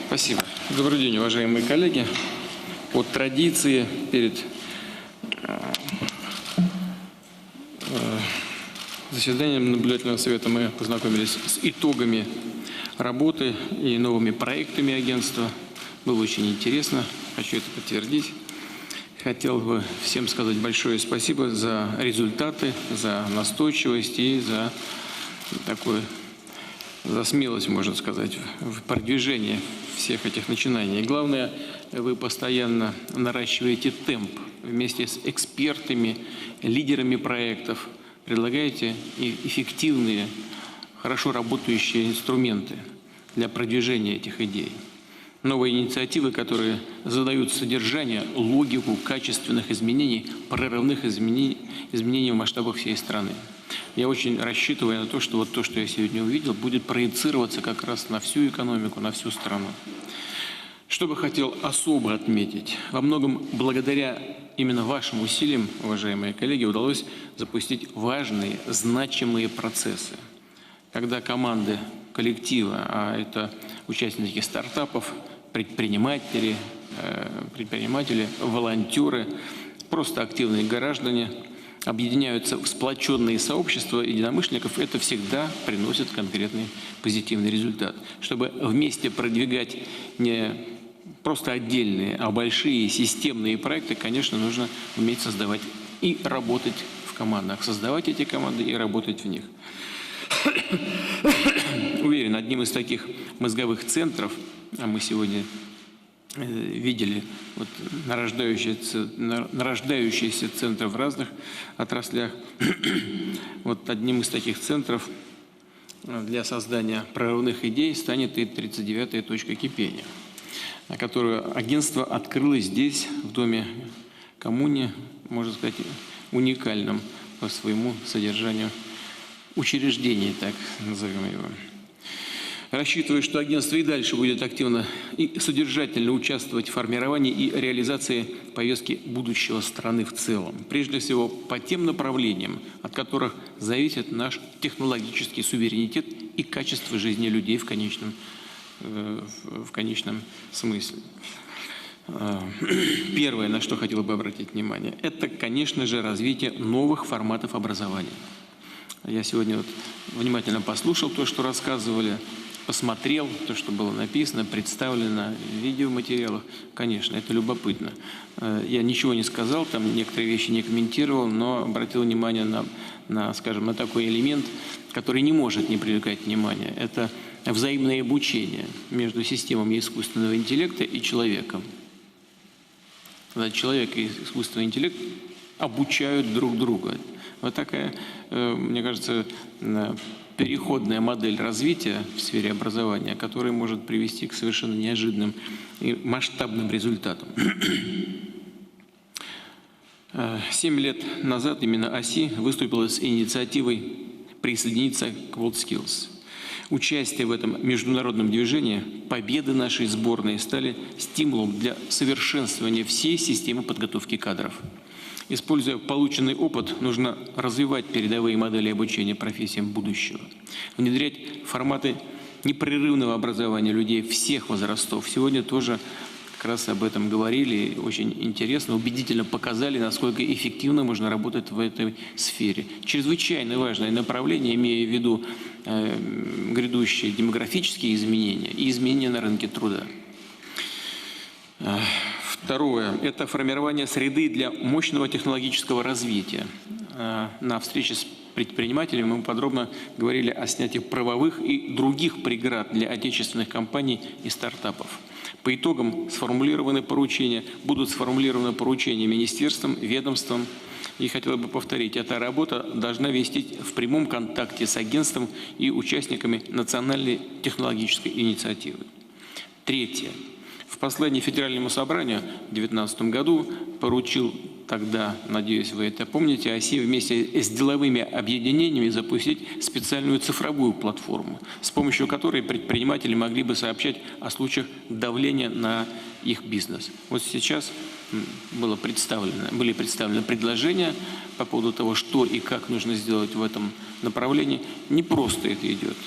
Спасибо. Добрый день, уважаемые коллеги. По традиции перед заседанием наблюдательного совета мы познакомились с итогами работы и новыми проектами агентства. Было очень интересно, хочу это подтвердить. Хотел бы всем сказать большое спасибо за результаты, за настойчивость и за смелость, можно сказать, в продвижении всех этих начинаний. И главное, вы постоянно наращиваете темп вместе с экспертами, лидерами проектов, предлагаете эффективные, хорошо работающие инструменты для продвижения этих идей. Новые инициативы, которые задают содержание, логику качественных изменений, прорывных изменений в масштабах всей страны. Я очень рассчитываю на то, что вот то, что я сегодня увидел, будет проецироваться как раз на всю экономику, на всю страну. Что бы хотел особо отметить, во многом благодаря именно вашим усилиям, уважаемые коллеги, удалось запустить важные, значимые процессы. Когда команды коллектива, а это участники стартапов, предприниматели, волонтеры, просто активные граждане, объединяются в сплоченные сообщества единомышленников, это всегда приносит конкретный позитивный результат. Чтобы вместе продвигать не просто отдельные, а большие системные проекты, конечно, нужно уметь создавать и работать в командах, создавать эти команды и работать в них. Уверен, одним из таких мозговых центров, а мы сегодня видели вот нарождающиеся центры в разных отраслях. Вот одним из таких центров для создания прорывных идей станет и 39-я точка кипения, на которую агентство открыло здесь, в доме коммуне, можно сказать, уникальном по своему содержанию учреждении, так назовем его. Рассчитываю, что агентство и дальше будет активно и содержательно участвовать в формировании и реализации повестки будущего страны в целом. Прежде всего, по тем направлениям, от которых зависит наш технологический суверенитет и качество жизни людей в конечном смысле. Первое, на что хотел бы обратить внимание, это, конечно же, развитие новых форматов образования. Я сегодня внимательно послушал то, что рассказывали, посмотрел то, что было написано, представлено в видеоматериалах. Конечно, это любопытно. Я ничего не сказал, там некоторые вещи не комментировал, но обратил внимание скажем, на такой элемент, который не может не привлекать внимания. Это взаимное обучение между системами искусственного интеллекта и человеком. Когда человек и искусственный интеллект обучают друг друга. Вот такая, мне кажется, переходная модель развития в сфере образования, которая может привести к совершенно неожиданным и масштабным результатам. 7 лет назад именно ОСИ выступила с инициативой присоединиться к WorldSkills. Участие в этом международном движении, победы нашей сборной стали стимулом для совершенствования всей системы подготовки кадров. Используя полученный опыт, нужно развивать передовые модели обучения профессиям будущего, внедрять форматы непрерывного образования людей всех возрастов. Сегодня тоже как раз об этом говорили, очень интересно, убедительно показали, насколько эффективно можно работать в этой сфере. Чрезвычайно важное направление, имея в виду грядущие демографические изменения и изменения на рынке труда. Второе – это формирование среды для мощного технологического развития. На встрече с предпринимателями мы подробно говорили о снятии правовых и других преград для отечественных компаний и стартапов. По итогам будут сформулированы поручения министерствам, ведомствам. И хотел бы повторить, эта работа должна вестись в прямом контакте с агентством и участниками национальной технологической инициативы. Третье. В послании Федеральному собранию в 2019 году поручил тогда, надеюсь, вы это помните, ОСИ вместе с деловыми объединениями запустить специальную цифровую платформу, с помощью которой предприниматели могли бы сообщать о случаях давления на их бизнес. Вот сейчас были представлены предложения по поводу того, что и как нужно сделать в этом направлении. Не просто это идет.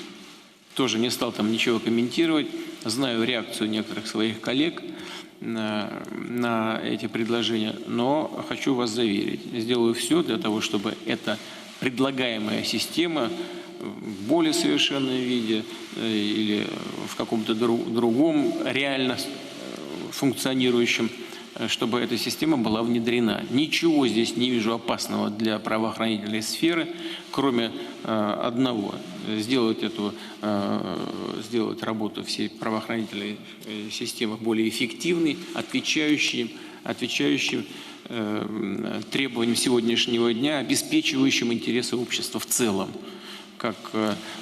Тоже не стал там ничего комментировать. Знаю реакцию некоторых своих коллег на эти предложения, но хочу вас заверить, сделаю все для того, чтобы эта предлагаемая система в более совершенном виде или в каком-то другом реально функционирующем, чтобы эта система была внедрена. Ничего здесь не вижу опасного для правоохранительной сферы, кроме одного – сделать работу всей правоохранительной системы более эффективной, отвечающей требованиям сегодняшнего дня, обеспечивающим интересы общества в целом, как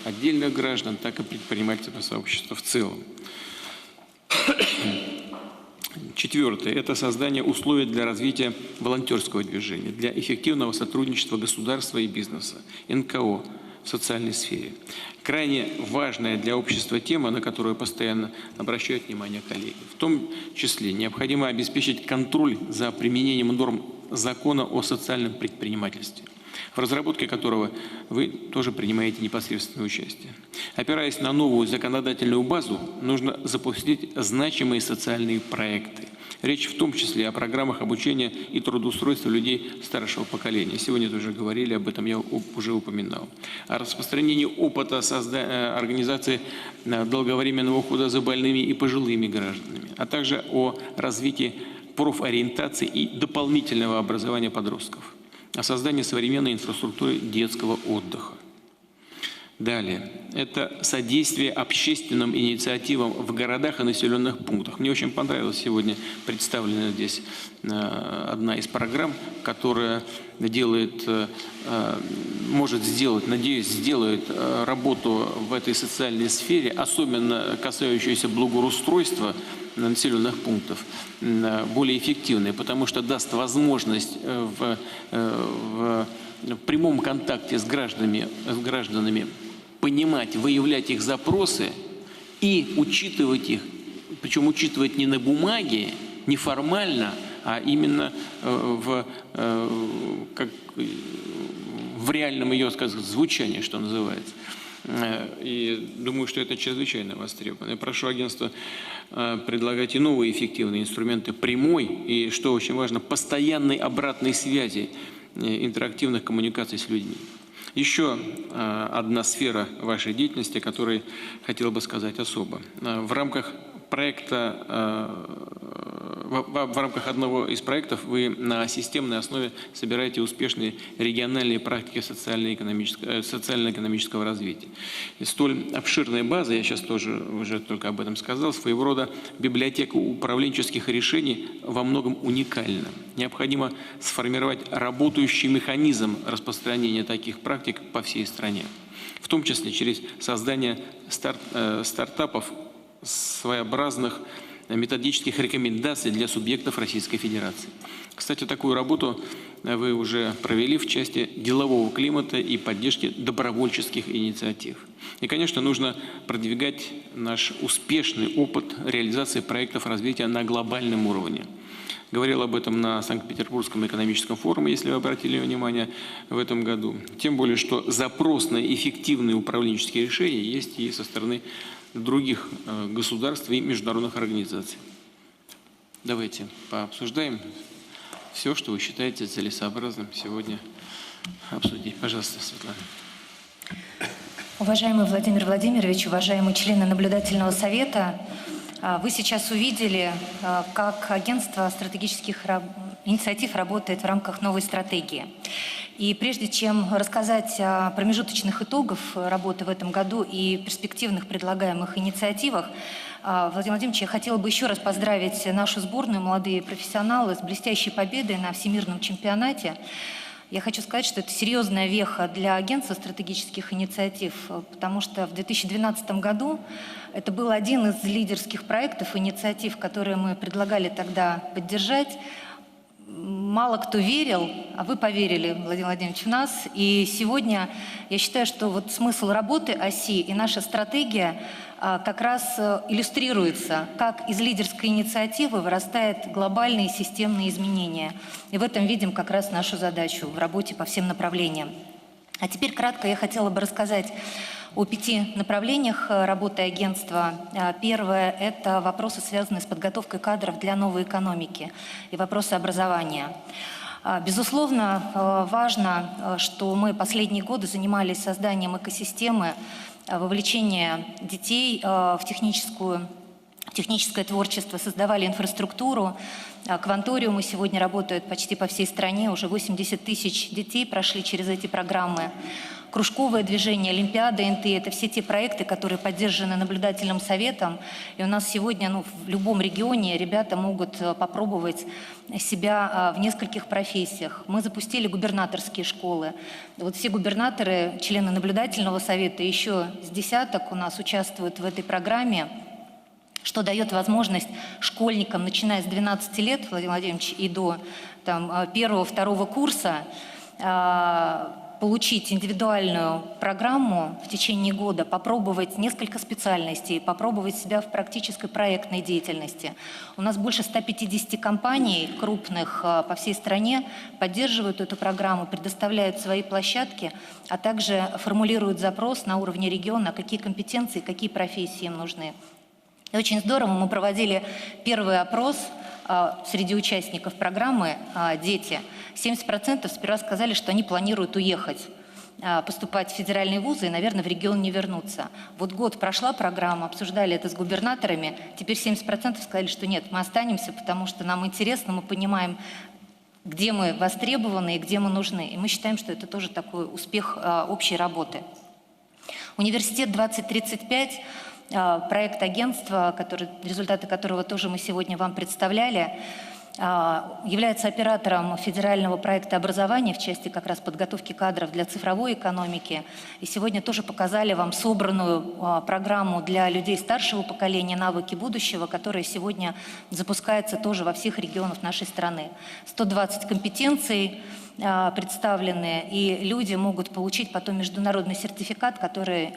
отдельных граждан, так и предпринимательского сообщества в целом. Четвертое – это создание условий для развития волонтерского движения, для эффективного сотрудничества государства и бизнеса, НКО в социальной сфере. Крайне важная для общества тема, на которую постоянно обращают внимание коллеги. В том числе необходимо обеспечить контроль за применением норм закона о социальном предпринимательстве, в разработке которого вы тоже принимаете непосредственное участие. Опираясь на новую законодательную базу, нужно запустить значимые социальные проекты. Речь в том числе о программах обучения и трудоустройства людей старшего поколения. Сегодня тоже говорили об этом, я уже упоминал. О распространении опыта организации долговременного ухода за больными и пожилыми гражданами, а также о развитии профориентации и дополнительного образования подростков, о создании современной инфраструктуры детского отдыха. Далее. Это содействие общественным инициативам в городах и населенных пунктах. Мне очень понравилась сегодня представлена здесь одна из программ, которая может сделать, надеюсь, сделает работу в этой социальной сфере, особенно касающуюся благоустройства населенных пунктов, более эффективной, потому что даст возможность в прямом контакте с гражданами понимать, выявлять их запросы и учитывать их, причем учитывать не на бумаге, не формально, а именно в реальном ее, скажем, звучании, что называется. И думаю, что это чрезвычайно востребовано. Я прошу агентство предлагать и новые эффективные инструменты прямой и, что очень важно, постоянной обратной связи, интерактивных коммуникаций с людьми. Еще одна сфера вашей деятельности, о которой хотел бы сказать особо. В рамках одного из проектов вы на системной основе собираете успешные региональные практики социально-экономического развития. И столь обширная база, я сейчас тоже уже только об этом сказал, своего рода библиотека управленческих решений во многом уникальна. Необходимо сформировать работающий механизм распространения таких практик по всей стране, в том числе через создание стартапов, своеобразных методических рекомендаций для субъектов Российской Федерации. Кстати, такую работу вы уже провели в части делового климата и поддержки добровольческих инициатив. И, конечно, нужно продвигать наш успешный опыт реализации проектов развития на глобальном уровне. Говорил об этом на Санкт-Петербургском экономическом форуме, если вы обратили внимание, в этом году. Тем более, что запрос на эффективные управленческие решения есть и со стороны других государств и международных организаций. Давайте пообсуждаем все, что вы считаете целесообразным сегодня обсудить. Пожалуйста, Светлана. Уважаемый Владимир Владимирович, уважаемые члены наблюдательного совета, вы сейчас увидели, как агентство стратегических инициатив работает в рамках новой стратегии. И прежде чем рассказать о промежуточных итогах работы в этом году и перспективных предлагаемых инициативах, Владимир Владимирович, я хотела бы еще раз поздравить нашу сборную «Молодые профессионалы» с блестящей победой на Всемирном чемпионате. Я хочу сказать, что это серьезная веха для агентства стратегических инициатив, потому что в 2012 году это был один из лидерских проектов, инициатив, которые мы предлагали тогда поддержать. мало кто верил, а вы поверили, Владимир Владимирович, в нас. И сегодня я считаю, что вот смысл работы ОСИ и наша стратегия как раз иллюстрируется, как из лидерской инициативы вырастают глобальные системные изменения. И в этом видим как раз нашу задачу в работе по всем направлениям. А теперь кратко я хотела бы рассказать о 5 направлениях работы агентства. Первое – это вопросы, связанные с подготовкой кадров для новой экономики и вопросы образования. Безусловно, важно, что мы последние годы занимались созданием экосистемы, вовлечения детей в техническое творчество, создавали инфраструктуру. Кванториумы сегодня работают почти по всей стране, уже 80 тысяч детей прошли через эти программы. Кружковое движение, Олимпиада, НТ – это все те проекты, которые поддержаны наблюдательным советом. И у нас сегодня в любом регионе ребята могут попробовать себя в нескольких профессиях. Мы запустили губернаторские школы. Вот все губернаторы, члены наблюдательного совета, еще с десяток у нас участвуют в этой программе, что дает возможность школьникам, начиная с 12 лет, Владимир Владимирович, и до 1-2 курса, получить индивидуальную программу в течение года, попробовать несколько специальностей, попробовать себя в практической проектной деятельности. У нас больше 150 компаний крупных по всей стране поддерживают эту программу, предоставляют свои площадки, а также формулируют запрос на уровне региона, какие компетенции, какие профессии им нужны. И очень здорово, мы проводили первый опрос среди участников программы «Дети». 70% сперва сказали, что они планируют уехать, поступать в федеральные вузы и, наверное, в регион не вернуться. Вот год прошла программа, обсуждали это с губернаторами, теперь 70% сказали, что нет, мы останемся, потому что нам интересно, мы понимаем, где мы востребованы и где мы нужны. И мы считаем, что это тоже такой успех общей работы. Университет 2035. Проект агентства, результаты которого тоже мы сегодня вам представляли, является оператором федерального проекта образования в части как раз подготовки кадров для цифровой экономики. И сегодня тоже показали вам собранную программу для людей старшего поколения «Навыки будущего», которая сегодня запускается тоже во всех регионах нашей страны. 120 компетенций представлены, и люди могут получить потом международный сертификат, который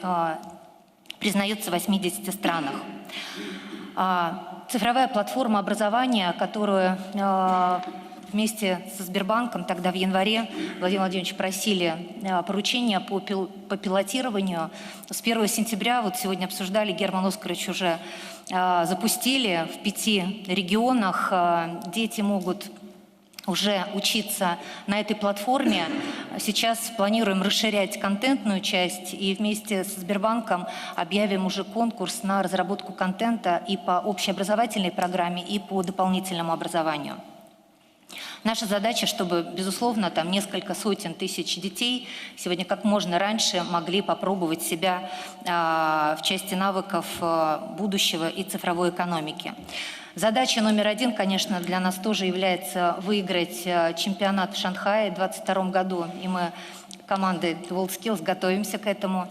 признается в 80 странах. Цифровая платформа образования, которую вместе со Сбербанком тогда в январе Владимир Владимирович просили поручения по пилотированию. С 1 сентября, вот сегодня обсуждали, Герман Оскарович уже запустили в 5 регионах. Дети могут уже учиться на этой платформе. Сейчас планируем расширять контентную часть и вместе со Сбербанком объявим уже конкурс на разработку контента и по общеобразовательной программе, и по дополнительному образованию. Наша задача, чтобы, безусловно, там несколько сотен тысяч детей сегодня как можно раньше могли попробовать себя в части навыков будущего и цифровой экономики. Задача номер 1, конечно, для нас тоже является выиграть чемпионат в Шанхае в 2022 году. И мы командой WorldSkills готовимся к этому.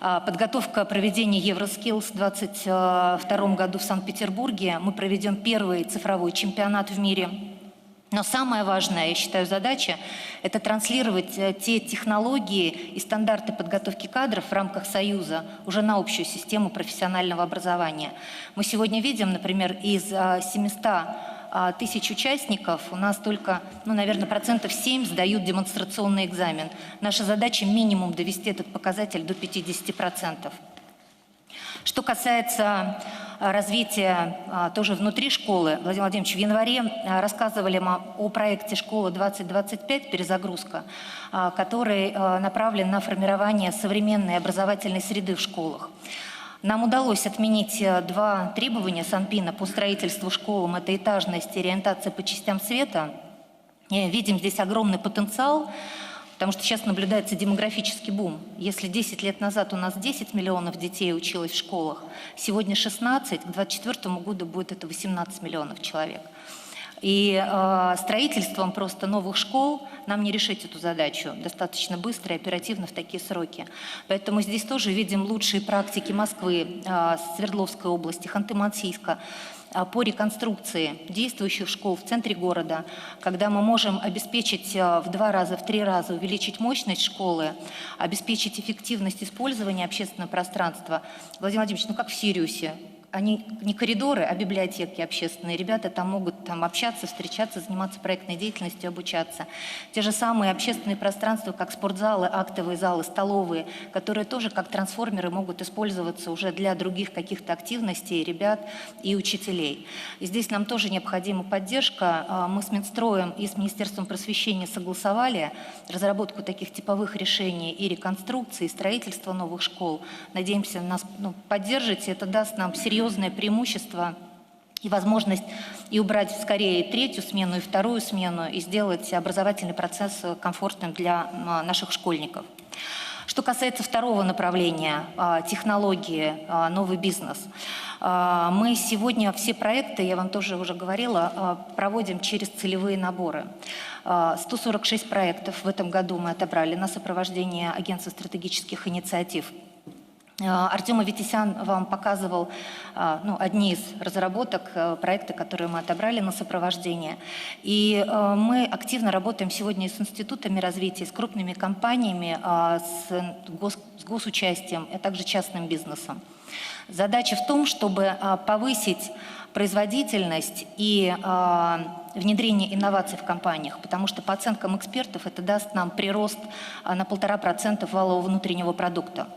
Подготовка проведения Евроскиллс в 2022 году в Санкт-Петербурге. Мы проведем первый цифровой чемпионат в мире. Но самая важная, я считаю, задача – это транслировать те технологии и стандарты подготовки кадров в рамках Союза уже на общую систему профессионального образования. Мы сегодня видим, например, из 700 тысяч участников у нас только, наверное, 7% сдают демонстрационный экзамен. Наша задача минимум довести этот показатель до 50%. Что касается развития тоже внутри школы, Владимир Владимирович, в январе рассказывали мы о проекте «Школа 2025. Перезагрузка», который направлен на формирование современной образовательной среды в школах. Нам удалось отменить 2 требования Санпина по строительству школам. Это этажность и ориентация по частям света. И видим здесь огромный потенциал, потому что сейчас наблюдается демографический бум. Если 10 лет назад у нас 10 миллионов детей училось в школах, сегодня 16, к 2024 году будет это 18 миллионов человек. И строительством просто новых школ нам не решить эту задачу достаточно быстро и оперативно в такие сроки. Поэтому здесь тоже видим лучшие практики Москвы, Свердловской области, Ханты-Мансийска по реконструкции действующих школ в центре города, когда мы можем обеспечить в 2 раза, в 3 раза увеличить мощность школы, обеспечить эффективность использования общественного пространства. Владимир Владимирович, ну как в Сириусе. Они не коридоры, а библиотеки общественные. Ребята там могут общаться, встречаться, заниматься проектной деятельностью, обучаться. Те же самые общественные пространства, как спортзалы, актовые залы, столовые, которые тоже как трансформеры могут использоваться уже для других каких-то активностей ребят и учителей. И здесь нам тоже необходима поддержка. Мы с Минстроем и с Министерством просвещения согласовали разработку таких типовых решений и реконструкции, и строительства новых школ. Надеемся, нас поддержите. Это даст нам серьезное преимущество и возможность и убрать скорее 3-ю смену, и 2-ю смену, и сделать образовательный процесс комфортным для наших школьников. Что касается 2-го направления, технологии, новый бизнес, мы сегодня все проекты, я вам тоже уже говорила, проводим через целевые наборы. 146 проектов в этом году мы отобрали на сопровождение Агентства стратегических инициатив. Артем Аветисян вам показывал одни из разработок, проекта, которые мы отобрали на сопровождение. И мы активно работаем сегодня с институтами развития, с крупными компаниями, с госучастием, а также частным бизнесом. Задача в том, чтобы повысить производительность и внедрение инноваций в компаниях, потому что по оценкам экспертов это даст нам прирост на 1,5% валового внутреннего продукта.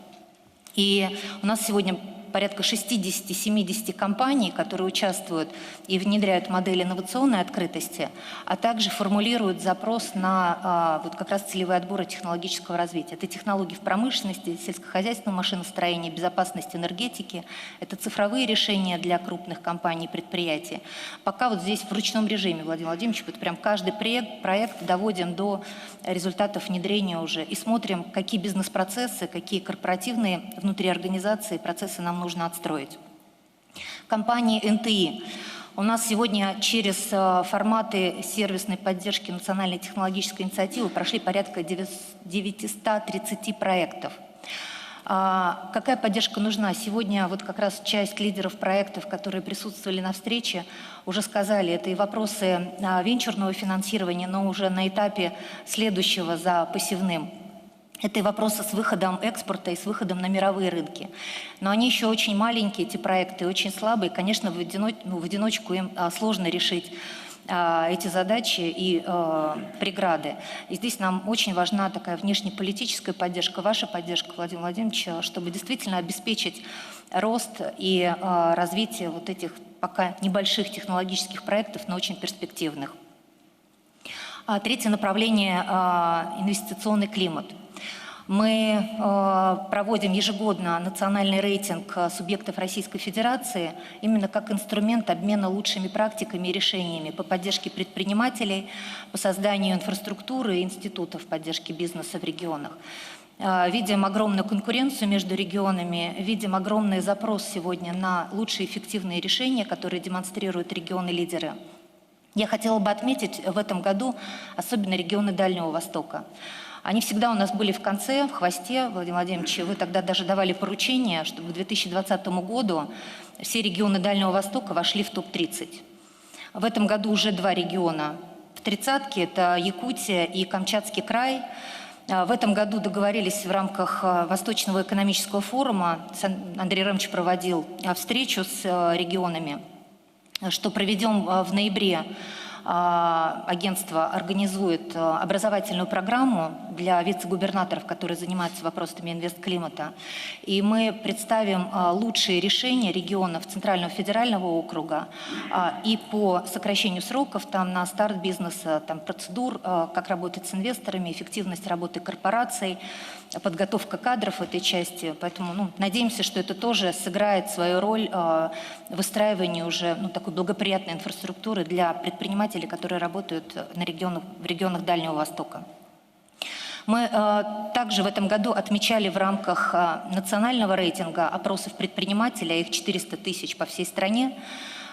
И у нас сегодня порядка 60-70 компаний, которые участвуют и внедряют модель инновационной открытости, а также формулируют запрос на как раз целевые отборы технологического развития. Это технологии в промышленности, сельскохозяйственном машиностроении, безопасности энергетики, это цифровые решения для крупных компаний и предприятий. Пока вот здесь в ручном режиме, Владимир Владимирович, вот прям каждый проект доводим до результатов внедрения уже и смотрим, какие бизнес-процессы, какие корпоративные внутри организации процессы нам нужно отстроить. Компании НТИ. У нас сегодня через форматы сервисной поддержки национальной технологической инициативы прошли порядка 930 проектов. Какая поддержка нужна? Сегодня вот как раз часть лидеров проектов, которые присутствовали на встрече, уже сказали, это и вопросы венчурного финансирования, но уже на этапе следующего за посевным. Это и вопросы с выходом экспорта и с выходом на мировые рынки. Но они еще очень маленькие, эти проекты, очень слабые. Конечно, в одиночку им сложно решить эти задачи и преграды. И здесь нам очень важна такая внешнеполитическая поддержка, ваша поддержка, Владимир Владимирович, чтобы действительно обеспечить рост и развитие вот этих пока небольших технологических проектов, но очень перспективных. Третье направление – инвестиционный климат. Мы проводим ежегодно национальный рейтинг субъектов Российской Федерации именно как инструмент обмена лучшими практиками и решениями по поддержке предпринимателей, по созданию инфраструктуры и институтов поддержки бизнеса в регионах. Видим огромную конкуренцию между регионами, видим огромный запрос сегодня на лучшие эффективные решения, которые демонстрируют регионы-лидеры. Я хотела бы отметить в этом году особенно регионы Дальнего Востока. Они всегда у нас были в конце, в хвосте, Владимир Владимирович, вы тогда даже давали поручение, чтобы к 2020 году все регионы Дальнего Востока вошли в топ-30. В этом году уже 2 региона в тридцатке, это Якутия и Камчатский край. В этом году договорились в рамках Восточного экономического форума, Андрей Ремович проводил встречу с регионами, что проведем в ноябре. Агентство организует образовательную программу для вице-губернаторов, которые занимаются вопросами инвестклимата. И мы представим лучшие решения регионов Центрального федерального округа и по сокращению сроков там, на старт бизнеса, там, процедур, как работать с инвесторами, эффективность работы корпораций, подготовка кадров в этой части. Поэтому надеемся, что это тоже сыграет свою роль в выстраивании уже такой благоприятной инфраструктуры для предпринимателей, которые работают в регионах Дальнего Востока. Мы также в этом году отмечали в рамках национального рейтинга опросов предпринимателей, их 400 тысяч по всей стране,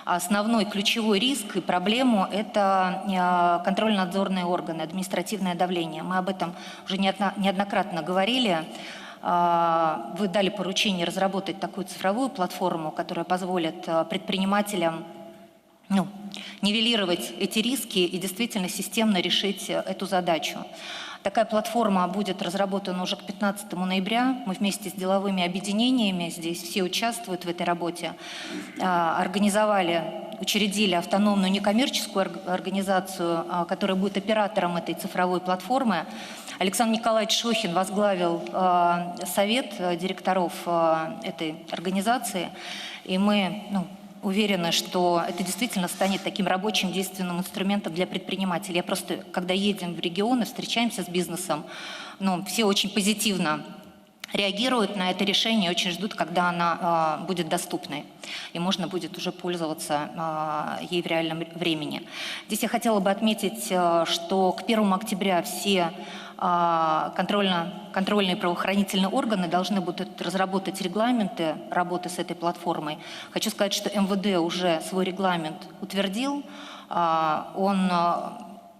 основной ключевой риск и проблему – это контрольно-надзорные органы, административное давление. Мы об этом уже неоднократно говорили. Вы дали поручение разработать такую цифровую платформу, которая позволит предпринимателям нивелировать эти риски и действительно системно решить эту задачу. Такая платформа будет разработана уже к 15 ноября. Мы вместе с деловыми объединениями, здесь все участвуют в этой работе, учредили автономную некоммерческую организацию, которая будет оператором этой цифровой платформы. Александр Николаевич Шохин возглавил совет директоров этой организации, и мы уверены, что это действительно станет таким рабочим действенным инструментом для предпринимателей. Я просто, когда едем в регионы, встречаемся с бизнесом, все очень позитивно реагируют на это решение, очень ждут, когда она будет доступной, и можно будет уже пользоваться ей в реальном времени. Здесь я хотела бы отметить, что к 1 октября все контрольные правоохранительные органы должны будут разработать регламенты работы с этой платформой. Хочу сказать, что МВД уже свой регламент утвердил. Он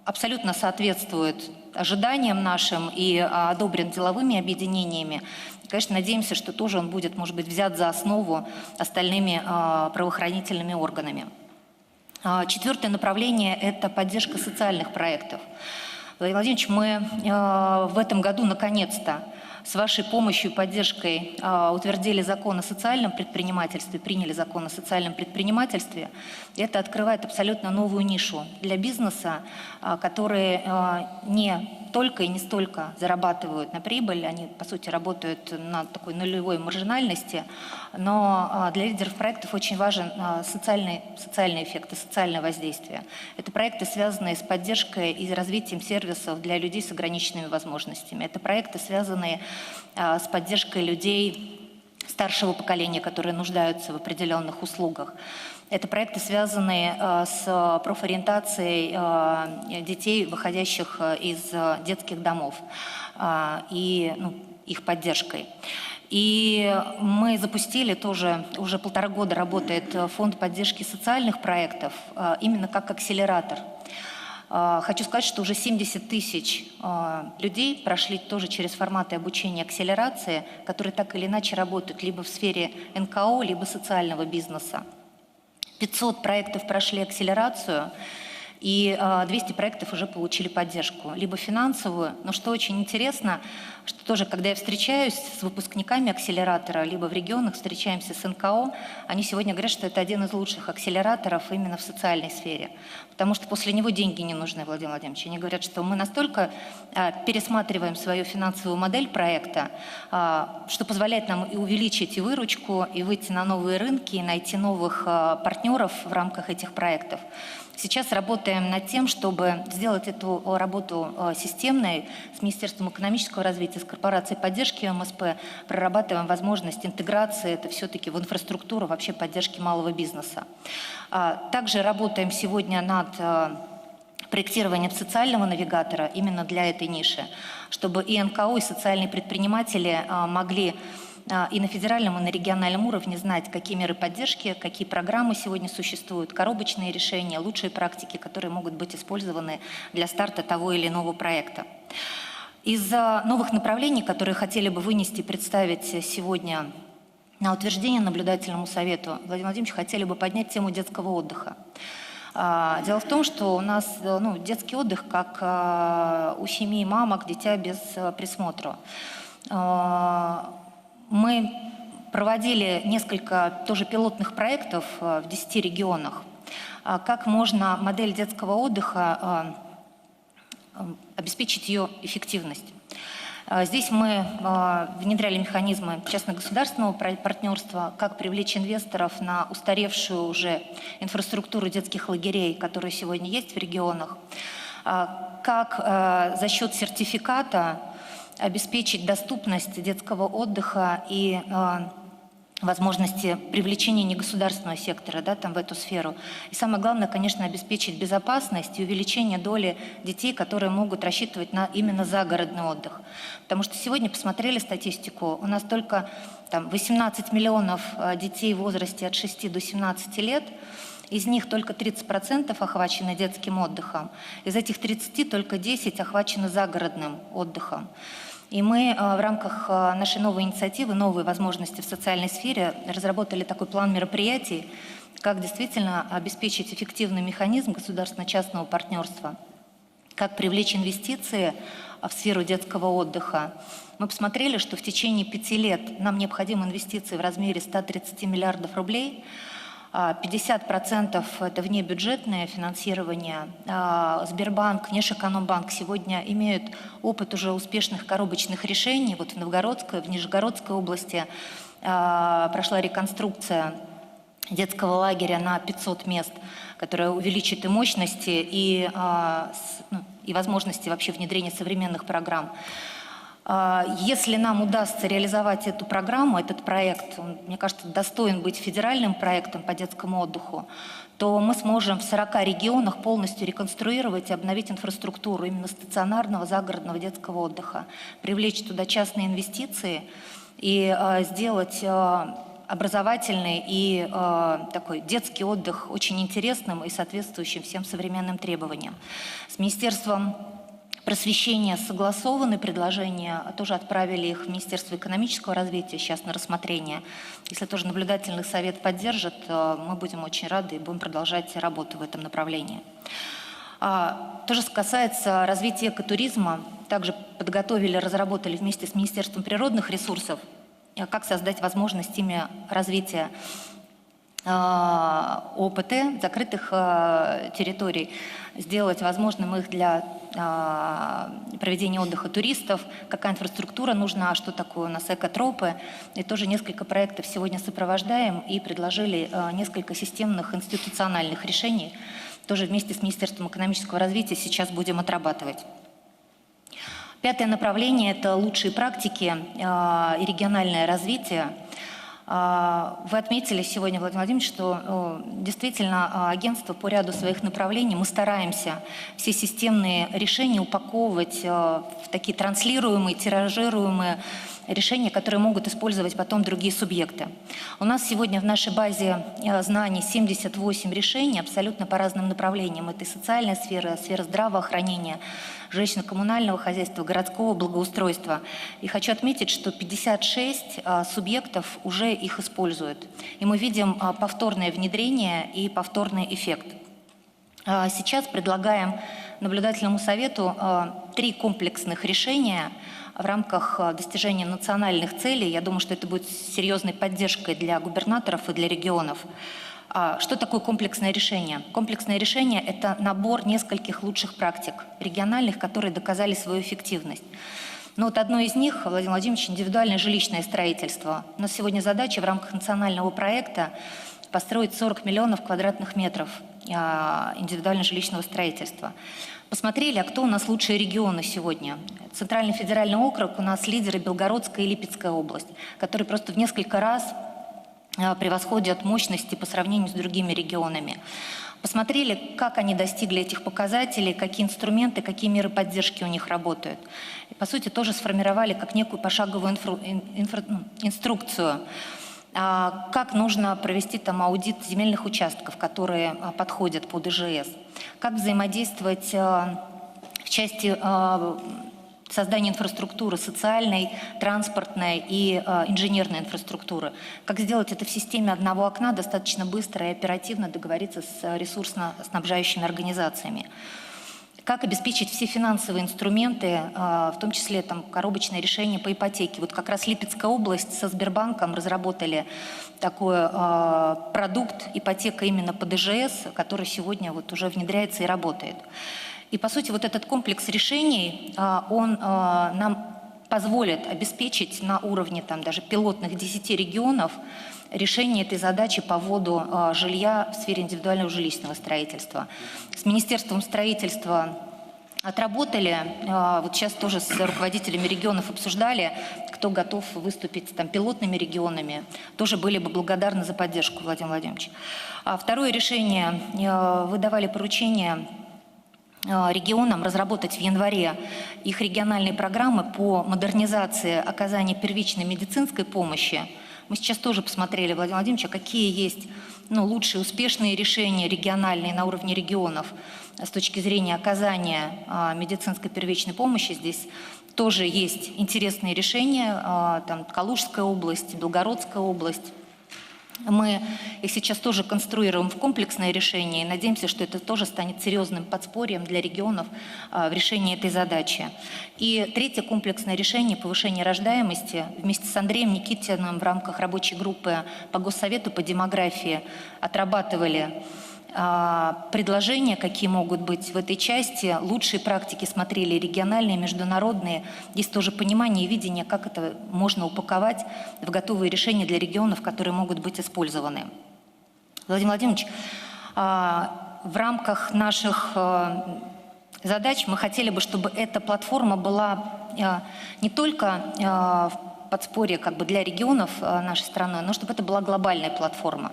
абсолютно соответствует ожиданиям нашим и одобрен деловыми объединениями. И, конечно, надеемся, что тоже он будет, может быть, взят за основу остальными правоохранительными органами. Четвертое направление – это поддержка социальных проектов. Владимир Владимирович, мы в этом году наконец-то с вашей помощью и поддержкой утвердили закон о социальном предпринимательстве, приняли закон о социальном предпринимательстве. И это открывает абсолютно новую нишу для бизнеса, которые не только и не столько зарабатывают на прибыль, они, по сути, работают на такой нулевой маржинальности, но для лидеров проектов очень важен социальный эффект и социальное воздействие. Это проекты, связанные с поддержкой и развитием сервисов для людей с ограниченными возможностями. Это проекты, связанные с поддержкой людей старшего поколения, которые нуждаются в определенных услугах. Это проекты, связанные с профориентацией детей, выходящих из детских домов, и их поддержкой. И мы запустили тоже, уже 1,5 года работает фонд поддержки социальных проектов, именно как акселератор. Хочу сказать, что уже 70 тысяч людей прошли тоже через форматы обучения акселерации, которые так или иначе работают либо в сфере НКО, либо социального бизнеса. 500 проектов прошли акселерацию, и 200 проектов уже получили поддержку, либо финансовую. Но что очень интересно, что тоже, когда я встречаюсь с выпускниками акселератора, либо в регионах встречаемся с НКО, они сегодня говорят, что это один из лучших акселераторов именно в социальной сфере. Потому что после него деньги не нужны, Владимир Владимирович. Они говорят, что мы настолько пересматриваем свою финансовую модель проекта, что позволяет нам и увеличить и выручку, и выйти на новые рынки, и найти новых партнеров в рамках этих проектов. Сейчас работаем над тем, чтобы сделать эту работу системной с Министерством экономического развития, с корпорацией поддержки МСП, прорабатываем возможность интеграции это все-таки в инфраструктуру вообще поддержки малого бизнеса. Также работаем сегодня над проектированием социального навигатора именно для этой ниши, чтобы и НКО, и социальные предприниматели могли и на федеральном, и на региональном уровне знать, какие меры поддержки, какие программы сегодня существуют, коробочные решения, лучшие практики, которые могут быть использованы для старта того или иного проекта. Из новых направлений, которые хотели бы вынести и представить сегодня на утверждение наблюдательному совету, Владимир Владимирович, хотели бы поднять тему детского отдыха. Дело в том, что у нас детский отдых, как у семьи мамок, дитя без присмотра. Мы проводили несколько тоже пилотных проектов в 10 регионах. Как можно модель детского отдыха обеспечить ее эффективность. Здесь мы внедряли механизмы частно-государственного партнерства, как привлечь инвесторов на устаревшую уже инфраструктуру детских лагерей, которые сегодня есть в регионах, как за счет сертификата обеспечить доступность детского отдыха и возможности привлечения негосударственного сектора в эту сферу. И самое главное, конечно, обеспечить безопасность и увеличение доли детей, которые могут рассчитывать на именно загородный отдых. Потому что сегодня посмотрели статистику, у нас только 18 миллионов детей в возрасте от 6 до 17 лет, Из них только 30% охвачены детским отдыхом. Из этих 30 только 10 охвачены загородным отдыхом. И мы в рамках нашей новой инициативы «Новые возможности в социальной сфере» разработали такой план мероприятий, как действительно обеспечить эффективный механизм государственно-частного партнерства, как привлечь инвестиции в сферу детского отдыха. Мы посмотрели, что в течение 5 лет нам необходимы инвестиции в размере 130 миллиардов рублей, 50% это внебюджетное финансирование. Сбербанк, Внешэкономбанк сегодня имеют опыт уже успешных коробочных решений. Вот в Новгородской, в Нижегородской области прошла реконструкция детского лагеря на 500 мест, которая увеличит и мощности, и возможности вообще внедрения современных программ. Если нам удастся реализовать эту программу, этот проект, он, мне кажется, достоин быть федеральным проектом по детскому отдыху, то мы сможем в 40 регионах полностью реконструировать и обновить инфраструктуру именно стационарного загородного детского отдыха, привлечь туда частные инвестиции и сделать образовательный и такой детский отдых очень интересным и соответствующим всем современным требованиям. С Министерством просвещения согласованы предложения, тоже отправили их в Министерство экономического развития сейчас на рассмотрение. Если тоже наблюдательный совет поддержит, мы будем очень рады и будем продолжать работу в этом направлении. То же касается развития экотуризма. Также подготовили, разработали вместе с Министерством природных ресурсов, как создать возможность ими развития ОПТ, закрытых территорий, сделать возможным их для проведения отдыха туристов, какая инфраструктура нужна, что такое у нас экотропы. И тоже несколько проектов сегодня сопровождаем и предложили несколько системных институциональных решений. Тоже вместе с Министерством экономического развития сейчас будем отрабатывать. 5-е направление – это лучшие практики и региональное развитие. Вы отметили сегодня, Владимир Владимирович, что действительно агентство по ряду своих направлений, мы стараемся все системные решения упаковывать в такие транслируемые, тиражируемые решения, которые могут использовать потом другие субъекты. У нас сегодня в нашей базе знаний 78 решений абсолютно по разным направлениям. Это и социальная сфера, сфера здравоохранения, жилищно-коммунального хозяйства, городского благоустройства. И хочу отметить, что 56 субъектов уже их используют. И мы видим повторное внедрение и повторный эффект. Сейчас предлагаем наблюдательному совету 3 комплексных решения в рамках достижения национальных целей. Я думаю, что это будет серьезной поддержкой для губернаторов и для регионов. Что такое комплексное решение? Комплексное решение – это набор нескольких лучших практик региональных, которые доказали свою эффективность. Но вот одно из них, Владимир Владимирович, индивидуальное жилищное строительство. У нас сегодня задача в рамках национального проекта построить 40 миллионов квадратных метров индивидуального жилищного строительства. Посмотрели, а кто у нас лучшие регионы сегодня. Центральный федеральный округ у нас лидеры Белгородская и Липецкая область, которые просто в несколько раз превосходят мощности по сравнению с другими регионами. Посмотрели, как они достигли этих показателей, какие инструменты, какие меры поддержки у них работают. И, по сути, тоже сформировали как некую пошаговую инструкцию, как нужно провести там аудит земельных участков, которые подходят под ИЖС, как взаимодействовать в части создания инфраструктуры социальной, транспортной и инженерной инфраструктуры. Как сделать это в системе одного окна, достаточно быстро и оперативно договориться с ресурсно-снабжающими организациями. Как обеспечить все финансовые инструменты, в том числе там, коробочное решение по ипотеке. Вот как раз Липецкая область со Сбербанком разработали такой продукт ипотека именно под ИЖС, который сегодня вот уже внедряется и работает. И, по сути, вот этот комплекс решений, он нам позволит обеспечить на уровне там, даже пилотных 10 регионов решение этой задачи по вводу жилья в сфере индивидуального жилищного строительства. С Министерством строительства отработали, вот сейчас тоже с руководителями регионов обсуждали, кто готов выступить там, пилотными регионами. Тоже были бы благодарны за поддержку, Владимир Владимирович. Второе решение, вы давали поручение регионам разработать в январе их региональные программы по модернизации оказания первичной медицинской помощи. Мы сейчас тоже посмотрели, Владимир Владимирович, какие есть лучшие успешные решения региональные на уровне регионов с точки зрения оказания медицинской первичной помощи. Здесь тоже есть интересные решения, там Калужская область, Белгородская область. Мы их сейчас тоже конструируем в комплексное решение и надеемся, что это тоже станет серьезным подспорьем для регионов в решении этой задачи. И третье комплексное решение – повышение рождаемости. Вместе с Андреем Никитиным в рамках рабочей группы по Госсовету по демографии отрабатывали предложения, какие могут быть в этой части. Лучшие практики смотрели региональные, международные. Есть тоже понимание и видение, как это можно упаковать в готовые решения для регионов, которые могут быть использованы. Владимир Владимирович, в рамках наших задач мы хотели бы, чтобы эта платформа была не только в подспорье для регионов нашей страны, но чтобы это была глобальная платформа.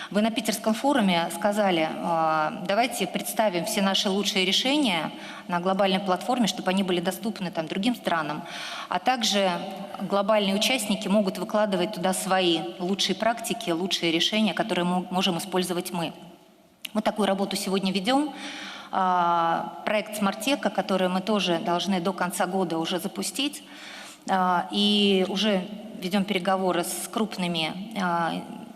Вы на Питерском форуме сказали, давайте представим все наши лучшие решения на глобальной платформе, чтобы они были доступны другим странам, а также глобальные участники могут выкладывать туда свои лучшие практики, лучшие решения, которые мы можем использовать мы. Мы такую работу сегодня ведем. Проект «Смартека», который мы тоже должны до конца года уже запустить, и уже ведем переговоры с крупными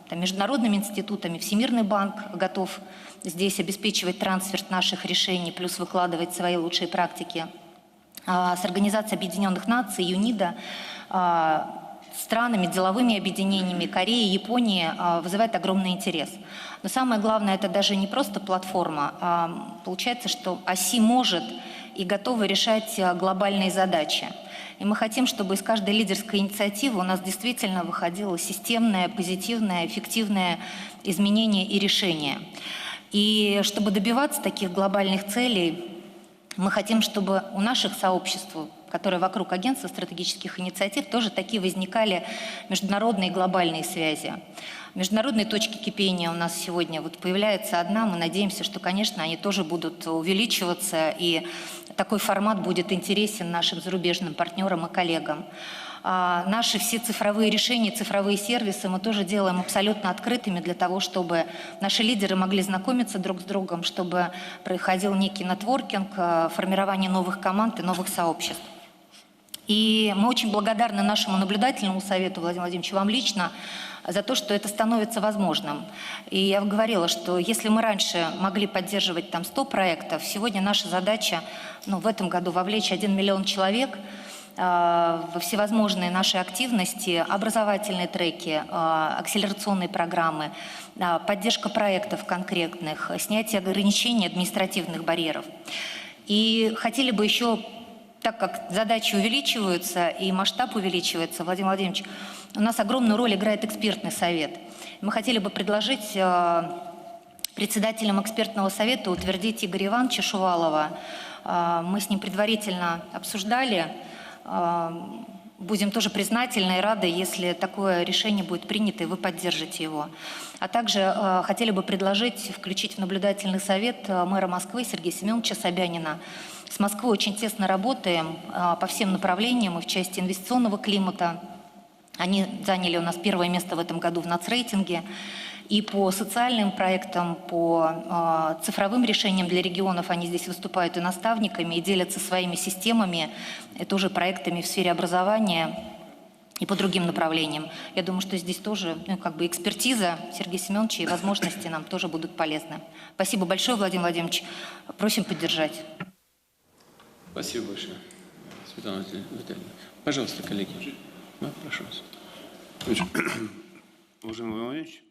международными институтами. Всемирный банк готов здесь обеспечивать трансфер наших решений, плюс выкладывать свои лучшие практики. С Организацией Объединенных Наций, ЮНИДО, странами, деловыми объединениями Кореи, Японии вызывает огромный интерес. Но самое главное, это даже не просто платформа. Получается, что ОСИ может и готова решать глобальные задачи. И мы хотим, чтобы из каждой лидерской инициативы у нас действительно выходило системное, позитивное, эффективное изменение и решение. И чтобы добиваться таких глобальных целей, мы хотим, чтобы у наших сообществ, которые вокруг агентства стратегических инициатив, тоже такие возникали международные и глобальные связи. Международные точки кипения у нас сегодня появляется одна. Мы надеемся, что, конечно, они тоже будут увеличиваться, и такой формат будет интересен нашим зарубежным партнерам и коллегам. Наши все цифровые решения, цифровые сервисы мы тоже делаем абсолютно открытыми для того, чтобы наши лидеры могли знакомиться друг с другом, чтобы происходил некий нетворкинг, формирование новых команд и новых сообществ. И мы очень благодарны нашему наблюдательному совету, Владимир Владимирович, вам лично, за то, что это становится возможным. И я говорила, что если мы раньше могли поддерживать 100 проектов, сегодня наша задача в этом году вовлечь 1 миллион человек во всевозможные наши активности, образовательные треки, акселерационные программы, поддержка проектов конкретных, снятие ограничений, административных барьеров. И хотели бы еще, так как задачи увеличиваются и масштаб увеличивается, Владимир Владимирович, у нас огромную роль играет экспертный совет. Мы хотели бы предложить председателям экспертного совета утвердить Игоря Ивановича Шувалова. Мы с ним предварительно обсуждали. Будем тоже признательны и рады, если такое решение будет принято, и вы поддержите его. А также хотели бы предложить включить в наблюдательный совет мэра Москвы Сергея Семеновича Собянина. С Москвой очень тесно работаем по всем направлениям, и в части инвестиционного климата. Они заняли у нас первое место в этом году в нацрейтинге. И по социальным проектам, по цифровым решениям для регионов они здесь выступают и наставниками, и делятся своими системами, и тоже проектами в сфере образования и по другим направлениям. Я думаю, что здесь тоже экспертиза Сергея Семеновича и возможности нам тоже будут полезны. Спасибо большое, Владимир Владимирович. Просим поддержать. Спасибо большое, Светлана Витальевна. Пожалуйста, коллеги. Прошу вас. Уважаемый Владимир Владимирович,